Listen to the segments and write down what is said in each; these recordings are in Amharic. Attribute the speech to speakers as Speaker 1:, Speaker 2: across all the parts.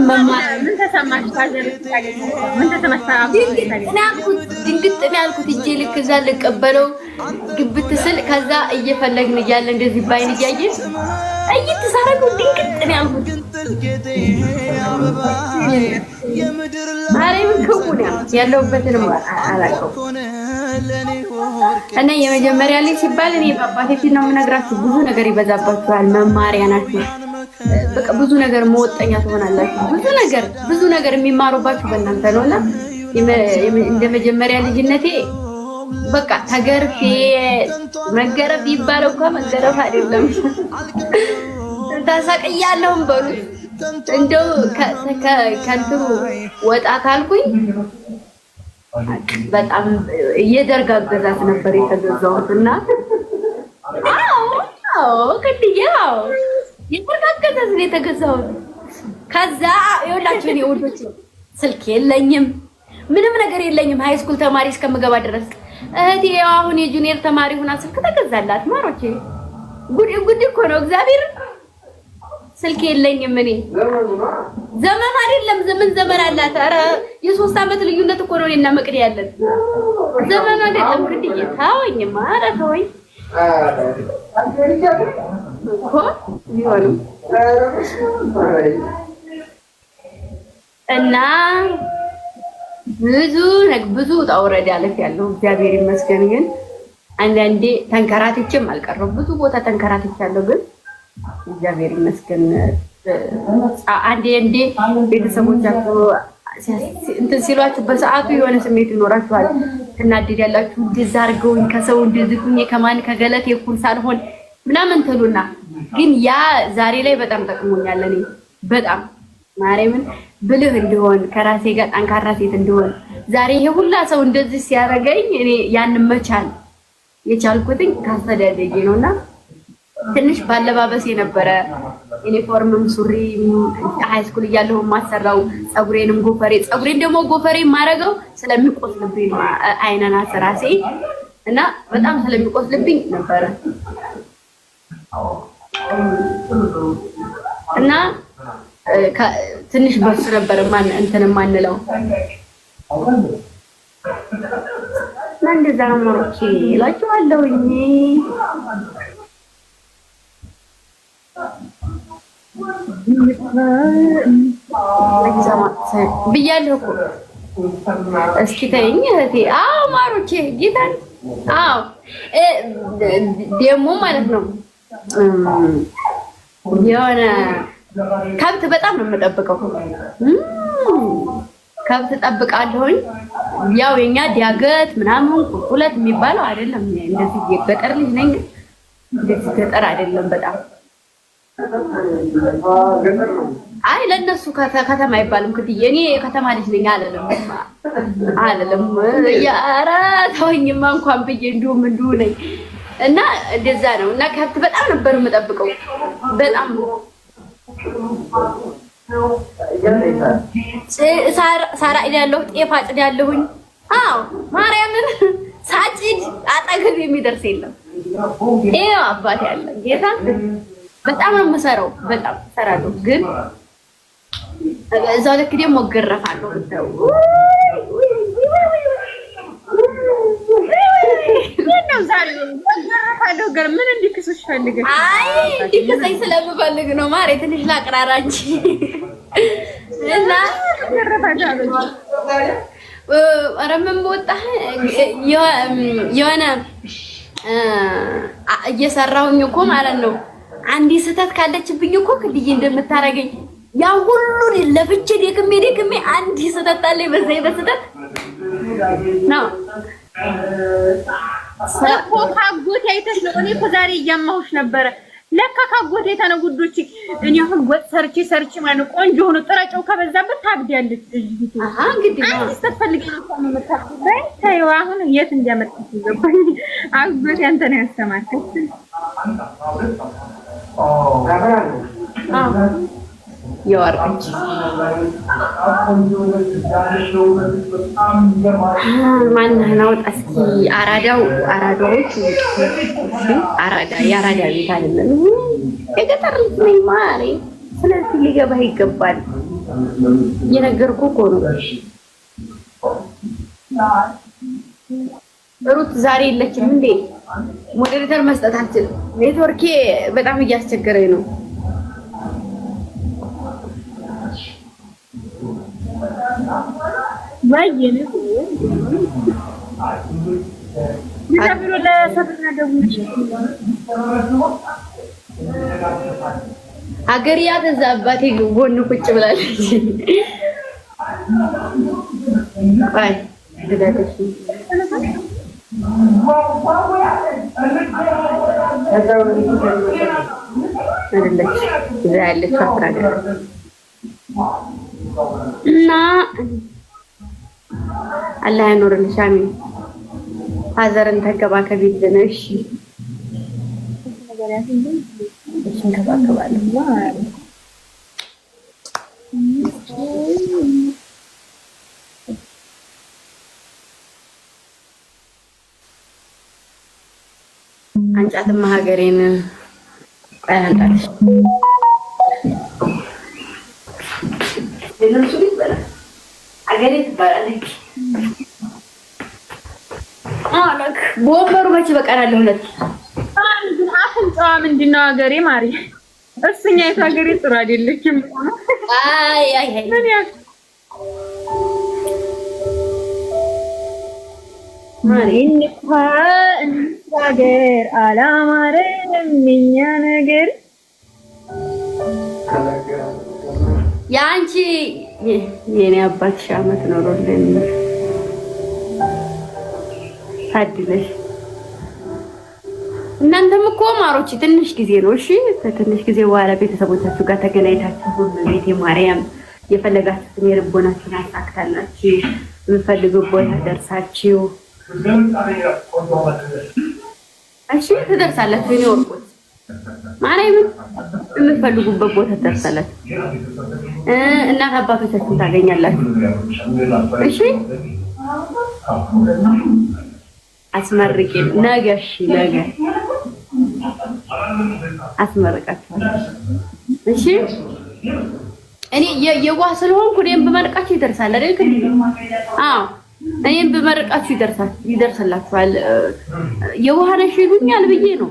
Speaker 1: መማር
Speaker 2: ምን ተሰማሽ? ፋዘር ምን ተሰማሽ?
Speaker 1: ድንግጥ ያልኩት እጄ ልክ እዛ ልቀበለው ግብት ስል ከዛ እየፈለግን እያለ እንደዚህ ባይን እያየን እየተሳረገው ድንግጥ ያልኩት ማርያም ከቡና ያለውበትንም አላውቀውም። እና የመጀመሪያ ልጅ ሲባል እኔ በአባቴ ፊት ነው የምነግራችሁ፣ ብዙ ነገር ይበዛባችኋል። መማሪያ ናችሁ። በቃ ብዙ ነገር መወጠኛ ትሆናላችሁ። ብዙ ነገር የሚማሩባችሁ በእናንተ ነውና እንደ መጀመሪያ ልጅነቴ በቃ ተገርፌ መገረፍ ይባለው እኮ መገረፍ አይደለም ታሳቀያለሁም በሉ እንደው ከንትሩ ወጣ ካልኩኝ በጣም እየደርጋ አገዛዝ ነበር የተገዛሁትና አዎ ከዲያው የደርጋ ነው የተገዛሁት። ከዛ ይኸውላችሁ እኔ ወንዶች ስልክ የለኝም ምንም ነገር የለኝም። ሃይ ስኩል ተማሪ እስከምገባ ድረስ እህቴ አሁን የጁኒየር ተማሪ ሆና ስልክ ተገዛላት። ማሮቼ ጉድ እኮ ነው እግዚአብሔር። ስልክ የለኝም እኔ ዘመን አይደለም ዘመን አላት። ኧረ የሶስት አመት ልዩነት እኮ ነው እኔና መቅዲ ያለን ዘመን አይደለም። ግድዬ ታወኝማ ኧረ ተወኝ እኮ ቢሆንም እና ብዙ ታውረድ ያለፍ ያለው እግዚአብሔር ይመስገን። ግን አንዳንዴ ተንከራትቼም አልቀረም። ብዙ ቦታ ተንከራትቻለሁ ግን እግዚአብሔር ይመስገን። አንዴ ቤተሰቦቻችሁ እንትን ሲሏችሁ በሰዓቱ የሆነ ስሜት ይኖራችኋል። ትናደዳላችሁ። እንደዛ አድርገውኝ ከሰው እንደዝኩኝ ከማን ከገለት የኩል ሳልሆን ምናምን ትሉና ግን ያ ዛሬ ላይ በጣም ጠቅሞኛል። እኔ በጣም ማርያምን ብልህ እንድሆን ከራሴ ጋር ጠንካራ ሴት እንድሆን ዛሬ ይሄ ሁላ ሰው እንደዚህ ሲያደርገኝ እኔ ያንን መቻል የቻልኩትኝ ካስተዳደጌ ነውና ትንሽ ባለባበስ የነበረ ዩኒፎርምም ሱሪ ሃይ ስኩል እያለሁ ማሰራው ጸጉሬንም ጸጉሬን ደግሞ ጎፈሬ ማረገው ስለሚቆስልብኝ አይነና ስራሴ እና በጣም ስለሚቆስልብኝ ነበረ እና ትንሽ በሱ ነበር እንትን ማንለው እና እንደዛ ማሮቼ እላችኋለሁኝ። ብያለሁ እኮ እስኪ ተይኝ እህቴ። አዎ ማሮቼ ጌታን አዎ ደግሞ ማለት ነው የሆነ ከብት በጣም ነው የምጠብቀው። ከብት ጠብቃለሁኝ። ያው የኛ ዲያገት ምናምን ቁልቁለት የሚባለው አይደለም። እንደዚህ የገጠር ልጅ ነኝ። እንደዚህ ገጠር አይደለም በጣም አይ ለነሱ ከተማ አይባልም። ክድዬ እኔ ከተማ ልጅ ነኝ አለለም ኧረ ተወኝማ እንኳን ብዬ እንዲሁ ነኝ እና እንደዛ ነው። እና ከብት በጣም ነበር የምጠብቀው በጣም ሳራ እያለሁ ጤፍ አጭዳለሁኝ። አዎ ማርያምን ሳጭድ አጠገብ የሚደርስ የለም። ይኸው አባቴ ያለ ጌታ በጣም ነው የምሰራው። በጣም እሰራለሁ ግን እዛው ልክ ደግሞ እገረፋለሁ። ምን እንዲክስሽ ፈልገሽ? አይ እንዲክሰኝ ስለምፈልግ ነው ማሬ። ትንሽ ላቅራራ እንጂ እና ኧረ ምን በወጣህ የሆነ እየሰራሁኝ እኮ ማለት ነው። አንዲ ስህተት ካለችብኝ እኮ ክድዬ እንደምታረገኝ ያ ሁሉ ለፍቼ ደክሜ አንዲ ስህተት አለኝ። በዚህ በስህተት ነው እኮ ካጎቴ አይተሽ ነው። እኔ እኮ ዛሬ እያማሁሽ ነበረ። ለካ ካጎቴ ተነጉዶች እኔ አሁን ወጥ ሰርቼ ማለት ቆንጆ ሆኖ ጥራጨው ከበዛበት ታብዳለች ልጅቱ። እንግዲህ አንቺ ስትፈልጊ ነው እኮ የምታውቂው። ታየው አሁን የት እንደመጣች ይገባኝ። አጎቴ አንተ ነው ያስተማርከው። የወርቅች ማንህ ነው? እስኪ አራዳዎች የአራዳ ቤት አይደለም የገጠር ልጅ ነኝ ማሬ። ስለዚህ ሊገባህ ይገባል። እየነገርኩህ እኮ ነው። ሩት ዛሬ የለችም እንዴ? ሞዴሬተር መስጠት አልችልም። ኔትወርኬ በጣም እያስቸገረኝ ነው። ሀገር ያተዛ አባቴ ጎን ቁጭ ብላለች። አይ ደዳደሽ እና አላህ ያኖርልሽ። አሚን። ሀዘርን ተንከባከቢ ብለሽ እሺ እንከባከባለሁ። አንጫትማ ሀገሬን አንጣልሽ ለነሱ ይባላል። ሀገሬ ትባላለች። አላክ ወንበሩ መቼ በቀናል ሁለት
Speaker 2: አፍንጫዋ ምንድነው? ሀገሬ ማሪ እሱኛይቱ ሀገሬ ጥሩ አይደለችም።
Speaker 1: አይ አይ አይ
Speaker 2: ምን ያ ማሪ ሀገር አላማረም እኛ ነገር
Speaker 1: ያንቺ የኔ አባትሽ አመት ኖሮልኝ ታድለሽ። እናንተም እኮ ማሮች ትንሽ ጊዜ ነው። እሺ ከትንሽ ጊዜ በኋላ ቤተሰቦቻችሁ ጋር ተገናኝታችሁ ቤቴ ማርያም የፈለጋችሁትን የልቦናችሁን አሳክታላችሁ የምትፈልጉት ቦታ ደርሳችሁ እሺ ትደርሳላችሁ። እኔ ወርቁት ማርያም የምትፈልጉበት ቦታ ትደርሳላችሁ። እናት አባቶቻችሁን ታገኛላችሁ። እሺ አስመርቂ ነገ። እሺ ነገ አስመርቃችኋለሁ። እሺ እኔ የዋህ ስለሆንኩ እኔም በመርቃችሁ ይደርሳል አይደል? አዎ እኔም በመርቃችሁ ይደርሳላችኋል። የዋህ ነሽ ይሉኛል ብዬ ነው።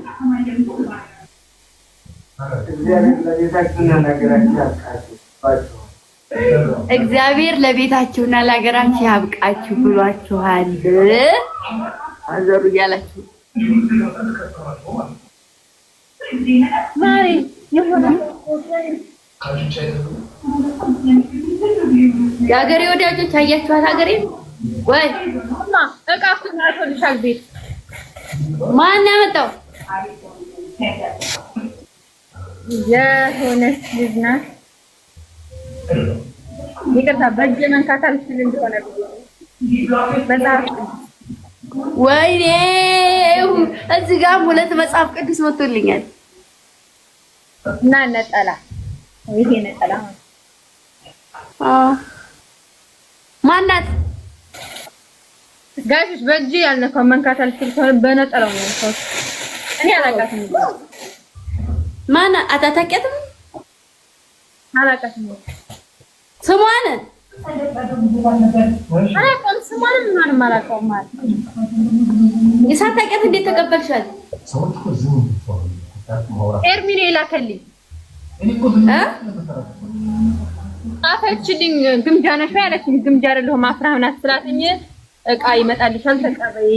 Speaker 1: እግዚአብሔር ለቤታችሁና ለሀገራችሁ ያብቃችሁ ብሏችኋል። አዘሩ እያላችሁ ማሪ የሀገሬ ወዳጆች አያችኋት? ሀገሬ ወይ
Speaker 2: እቃ ኩናቶልሻል። ቤት
Speaker 1: ማን ያመጣው?
Speaker 2: የሆነች ልጅ ናት። ይቅርታ በእጄ መንካት አልችል እንደሆነ መጽሐፍ
Speaker 1: ወይኔ እዚህ ጋር ሁለት መጽሐፍ ቅዱስ መጥቶልኛል
Speaker 2: እና ነጠላ ይሄ ነጠላ
Speaker 1: ማናት?
Speaker 2: ጋይስ በእጄ ያልነካው መንካት አልችል ከሆነ በነጠላው ነው ሰው እኔ አላውቃትም።
Speaker 1: ማን አታታቂያትም?
Speaker 2: አላውቃትም
Speaker 1: ስሟን
Speaker 2: አላውቅም። ስሟንም ምንም አላውቀውም ማለት ነው።
Speaker 1: የሳታቂያት እንዴት ተቀበልሻል?
Speaker 2: ኤርሚኔ ላከልኝ ጻፈችልኝ። ግምጃ ነሽ ያለችኝ ግምጃ አይደለሁም አፍራህ ናት ስላትኝ እቃ ይመጣልሻል ተቀበይ